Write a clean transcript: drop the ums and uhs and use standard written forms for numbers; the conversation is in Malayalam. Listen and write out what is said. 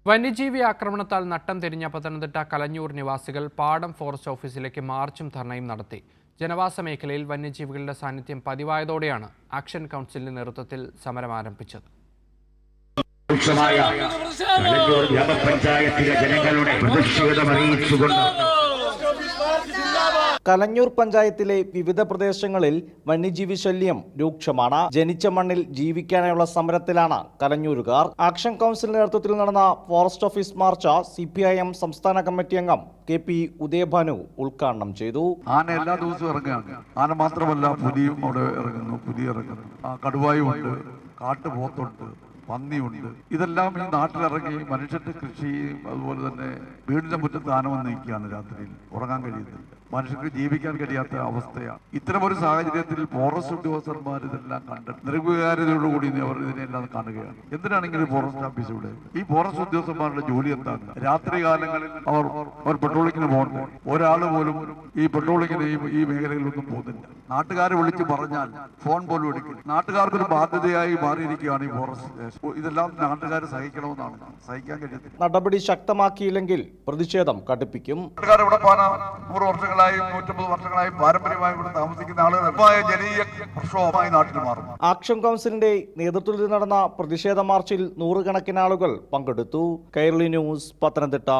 വന്യജീവി ആക്രമണത്താൽ നട്ടം തിരിഞ്ഞ പത്തനംതിട്ട കലഞ്ഞൂർ നിവാസികൾ പാടം ഫോറസ്റ്റ് ഓഫീസിലേക്ക് മാർച്ചും ധർണയും നടത്തി. ജനവാസ മേഖലയിൽ വന്യജീവികളുടെ സാന്നിധ്യം പതിവായതോടെയാണ് ആക്ഷൻ കൗൺസിലിന്റെ നേതൃത്വത്തിൽ സമരം ആരംഭിച്ചത്. കലഞ്ഞൂർ പഞ്ചായത്തിലെ വിവിധ പ്രദേശങ്ങളിൽ വന്യജീവി ശല്യം രൂക്ഷമാണ്. ജനിച്ച മണ്ണിൽ ജീവിക്കാനുള്ള സമരത്തിലാണ് കലഞ്ഞൂരുകാർ. ആക്ഷൻ കൗൺസിലിന്റെ നേതൃത്വത്തിൽ നടന്ന ഫോറസ്റ്റ് ഓഫീസ് മാർച്ച് CPIM സംസ്ഥാന കമ്മിറ്റി അംഗം KP ഉദയഭാനു ഉദ്ഘാടനം ചെയ്തു. ആന എല്ലാ ദിവസവും ഇറങ്ങുകയാണ്. ആന മാത്രമല്ല, പുലിയും അവിടെ ഇറങ്ങുന്നു, പുലി ഇറങ്ങുന്നു, കടുവായും ഉണ്ട്, കാട്ടുപോത്തുണ്ട്, പന്നിയുണ്ട്. ഇതെല്ലാം ഈ നാട്ടിലിറങ്ങി മനുഷ്യന്റെ കൃഷിയും അതുപോലെ തന്നെ വീടിന്റെ മുറ്റത്ത് ആന വന്ന് നിൽക്കുകയാണ്. രാത്രിയിൽ ഉറങ്ങാൻ കഴിയുന്നില്ല, മനുഷ്യർക്ക് ജീവിക്കാൻ കഴിയാത്ത അവസ്ഥയാണ്. ഇത്തരമൊരു സാഹചര്യത്തിൽ ഫോറസ്റ്റ് ഉദ്യോഗസ്ഥന്മാർ ഇതെല്ലാം കണ്ട് നിർവികാരതയോടുകൂടി അവർ ഇതിനെല്ലാം കാണുകയാണ്. എന്തിനാണെങ്കിലും ഫോറസ്റ്റ് ഓഫീസ് ഇവിടെ ഈ ഫോറസ്റ്റ് ഉദ്യോഗസ്ഥന്മാരുടെ ജോലി എന്താണ്? രാത്രി കാലങ്ങളിൽ അവർ പെട്രോളിങ്ങിന് പോകുന്നു. ഒരാൾ പോലും ഈ പെട്രോളിങ്ങിന് ഈ മേഖലകളിലൊന്നും പോകുന്നില്ല. നാട്ടുകാരെ വിളിച്ച് പറഞ്ഞാൽ ഫോൺ പോലും എടുക്കില്ല. നാട്ടുകാർക്കൊരു ബാധ്യതയായി മാറിയിരിക്കുകയാണ് ഈ ഫോറസ്റ്റ്. ഇതെല്ലാം നാട്ടുകാർ സഹിക്കണമെന്നാണ്, സഹിക്കാൻ കഴിയത്തില്ല. നടപടി ശക്തമാക്കിയില്ലെങ്കിൽ പ്രതിഷേധം കടുപ്പിക്കും. നാട്ടുകാർ ഇവിടെ 100 വർഷങ്ങളായും 150 വർഷങ്ങളായും പാരമ്പര്യമായി ഇവിടെ താമസിക്കുന്ന ആളുകൾ ജനീയ പ്രക്ഷോഭമായി നാട്ടിൽ മാറും. ആക്ഷൻ കൗൺസിലിന്റെ നേതൃത്വത്തിൽ നടന്ന പ്രതിഷേധ മാർച്ചിൽ 100 കണക്കിന് ആളുകൾ പങ്കെടുത്തു. കൈരളി ന്യൂസ്, പത്തനംതിട്ട.